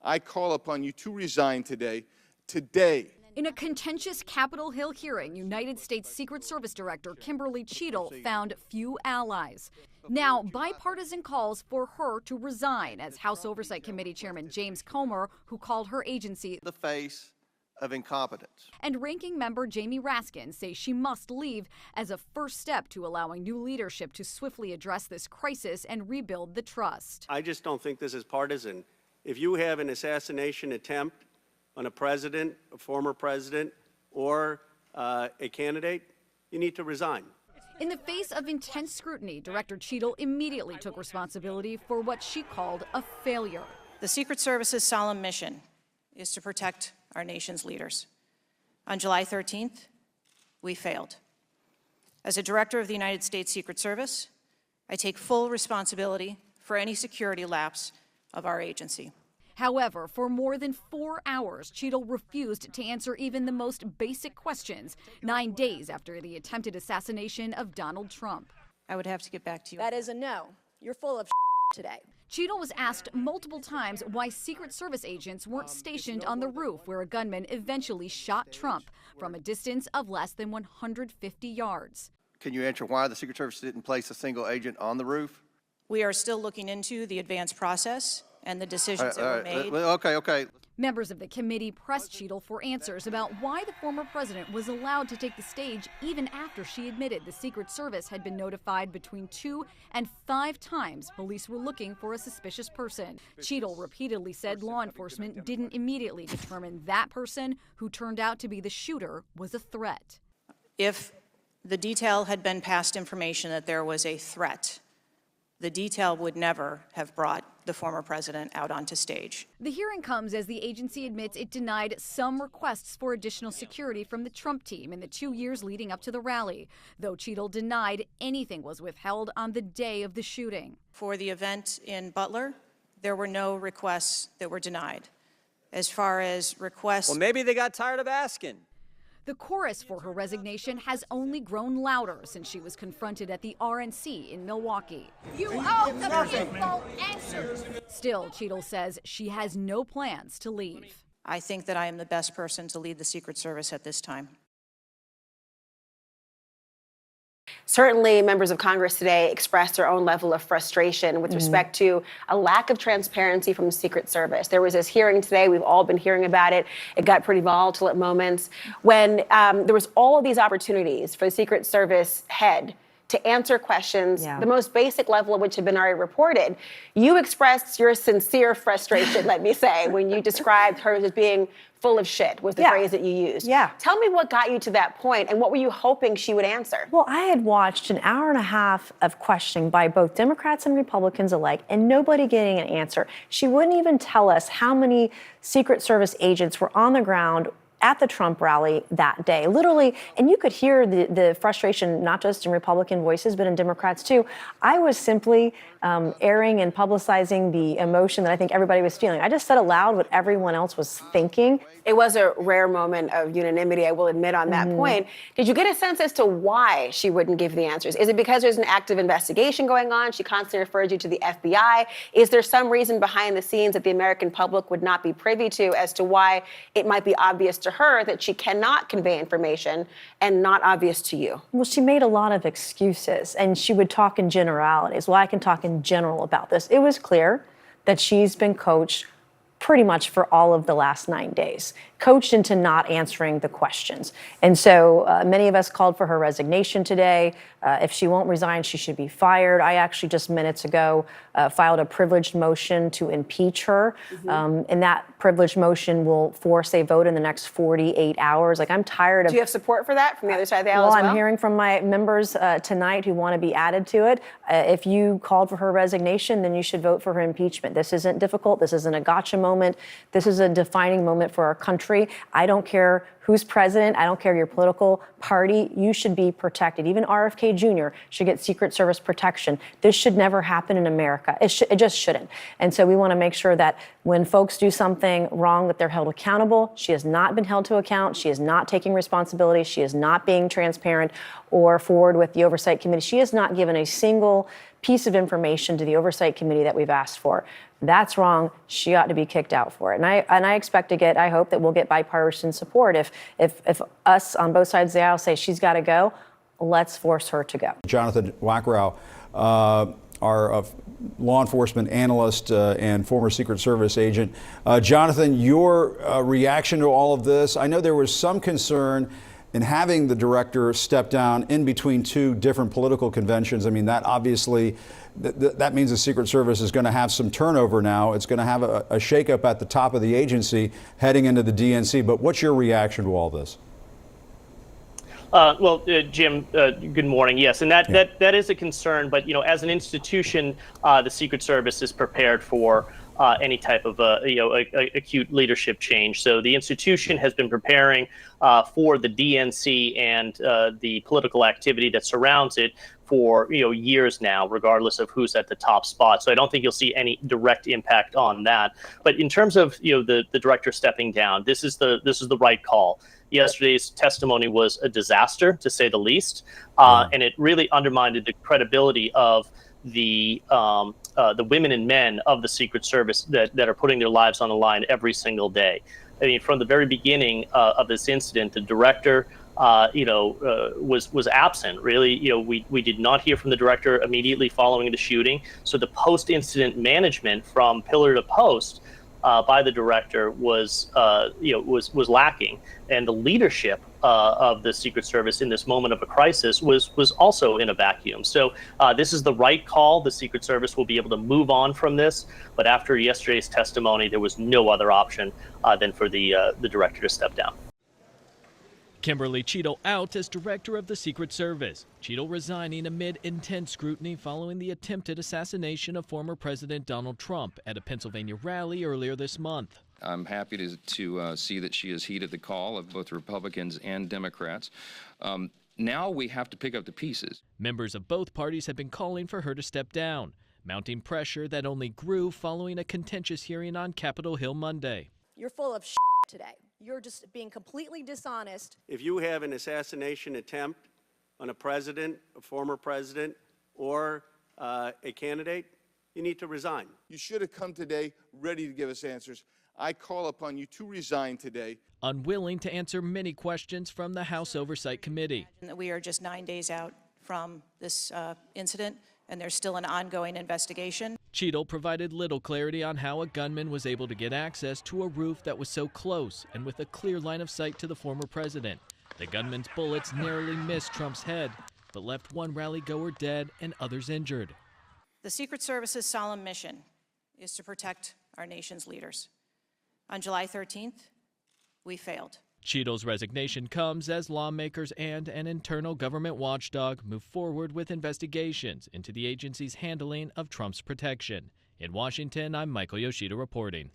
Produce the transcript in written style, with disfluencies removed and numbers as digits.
I call upon you to resign today. In a contentious Capitol Hill hearing, United States Secret Service Director Kimberly Cheatle found few allies. Now, bipartisan calls for her to resign as House Oversight Committee Chairman James Comer, who called her agency the face of incompetence. And Ranking Member Jamie Raskin say she must leave as a first step to allowing new leadership to swiftly address this crisis and rebuild the trust. I just don't think this is partisan. If you have an assassination attempt on a president, a former president, or a candidate, you need to resign. In the face of intense scrutiny, Director Cheatle immediately took responsibility for what she called a failure. The Secret Service's solemn mission is to protect our nation's leaders. On July 13th, we failed. As a director of the United States Secret Service, I take full responsibility for any security lapse of our agency. However, for more than 4 hours, Cheatle refused to answer even the most basic questions, 9 days after the attempted assassination of Donald Trump. I would have to get back to you. That is a no. You're full of today. Cheatle was asked multiple times why Secret Service agents weren't stationed on the roof where a gunman eventually shot Trump from a distance of less than 150 yards. Can you answer why the Secret Service didn't place a single agent on the roof? We are still looking into the advanced process and the decisions that were made. Okay. Members of the committee pressed Cheatle for answers about why the former president was allowed to take the stage even after she admitted the Secret Service had been notified between 2 and 5 times police were looking for a suspicious person. Cheatle repeatedly said law enforcement didn't immediately determine that person, who turned out to be the shooter, was a threat. If the detail had been past information that there was a threat, the detail would never have brought the former president out onto stage. The hearing comes as the agency admits it denied some requests for additional security from the Trump team in the 2 years leading up to the rally, though Cheatle denied anything was withheld on the day of the shooting. For the event in Butler, there were no requests that were denied. As far as requests... Well, maybe they got tired of asking. The chorus for her resignation has only grown louder since she was confronted at the RNC in Milwaukee. You owe the people answers. Still, Cheatle says she has no plans to leave. I think that I am the best person to lead the Secret Service at this time. Certainly, members of Congress today expressed their own level of frustration with respect to a lack of transparency from the Secret Service. There was this hearing today. We've all been hearing about it. It got pretty volatile at moments when there was all of these opportunities for the Secret Service head to answer questions, the most basic level of which have been already reported. You expressed your sincere frustration, let me say, when you described her as being full of shit, was the phrase that you used. Tell me what got you to that point, and what were you hoping she would answer? Well, I had watched an hour and a half of questioning by both Democrats and Republicans alike, and nobody getting an answer. She wouldn't even tell us how many Secret Service agents were on the ground at the Trump rally that day, literally, and you could hear the frustration, not just in Republican voices, but in Democrats too. I was simply airing and publicizing the emotion that I think everybody was feeling. I just said aloud what everyone else was thinking. It was a rare moment of unanimity, I will admit, on that point. Did you get a sense as to why she wouldn't give the answers? Is it because there's an active investigation going on? She constantly referred you to the FBI. Is there some reason behind the scenes that the American public would not be privy to as to why it might be obvious to her that she cannot convey information and not obvious to you? Well, she made a lot of excuses, and she would talk in generalities. Well, I can talk in general about this. It was clear that she's been coached pretty much for all of the last 9 days, coached into not answering the questions. And so many of us called for her resignation today. If she won't resign, she should be fired. I actually just minutes ago filed a privileged motion to impeach her. And that privileged motion will force a vote in the next 48 hours. Like, I'm tired of... Do you have support for that from the other side of the aisle as well? I'm hearing from my members tonight who want to be added to it. If you called for her resignation, then you should vote for her impeachment. This isn't difficult. This isn't a gotcha moment. This is a defining moment for our country. I don't care who's president. I don't care your political party. You should be protected. Even RFK Jr. should get Secret Service protection. This should never happen in America. It just shouldn't. And so we want to make sure that when folks do something wrong, that they're held accountable. She has not been held to account. She is not taking responsibility. She is not being transparent or forward with the Oversight Committee. She has not given a single piece of information to the Oversight Committee that we've asked for. That's wrong. She ought to be kicked out for it. And I expect to get, I hope that we'll get bipartisan support. If us on both sides of the aisle say she's got to go, let's force her to go. Jonathan Wackerow, our law enforcement analyst and former Secret Service agent. Jonathan, your reaction to all of this? I know there was some concern in having the director step down in between two different political conventions. I mean, that obviously, that means the Secret Service is going to have some turnover now. It's going to have a shakeup at the top of the agency heading into the DNC. But what's your reaction to all this? Jim, good morning. Yes, and that is a concern. But, you know, as an institution, the Secret Service is prepared for any type of acute leadership change. So the institution has been preparing for the DNC and the political activity that surrounds it for years now, regardless of who's at the top spot. So I don't think you'll see any direct impact on that. But in terms of the director stepping down, this is the right call. Yesterday's testimony was a disaster, to say the least, and it really undermined the credibility of the women and men of the Secret Service that are putting their lives on the line every single day. I mean, from the very beginning of this incident, the director, was absent. Really, we did not hear from the director immediately following the shooting. So the post-incident management from pillar to post by the director was lacking, and the leadership of the Secret Service in this moment of a crisis was also in a vacuum. So this is the right call. The Secret Service will be able to move on from this, but after yesterday's testimony, there was no other option than for the director to step down. Kimberly Cheatle out as director of the Secret Service. Cheatle resigning amid intense scrutiny following the attempted assassination of former President Donald Trump at a Pennsylvania rally earlier this month. I'm happy to see that she has heeded the call of both Republicans and Democrats. Now we have to pick up the pieces. Members of both parties have been calling for her to step down, mounting pressure that only grew following a contentious hearing on Capitol Hill Monday. You're full of today. You're just being completely dishonest. If you have an assassination attempt on a president, a former president, or a candidate, you need to resign. You should have come today ready to give us answers. I call upon you to resign today. Unwilling to answer many questions from the House Oversight Committee. We are just 9 days out from this incident, and there's still an ongoing investigation. Cheatle provided little clarity on how a gunman was able to get access to a roof that was so close and with a clear line of sight to the former president. The gunman's bullets narrowly missed Trump's head, but left one rally-goer dead and others injured. The Secret Service's solemn mission is to protect our nation's leaders. On July 13th, we failed. Cheatle's resignation comes as lawmakers and an internal government watchdog move forward with investigations into the agency's handling of Trump's protection. In Washington, I'm Michael Yoshida reporting.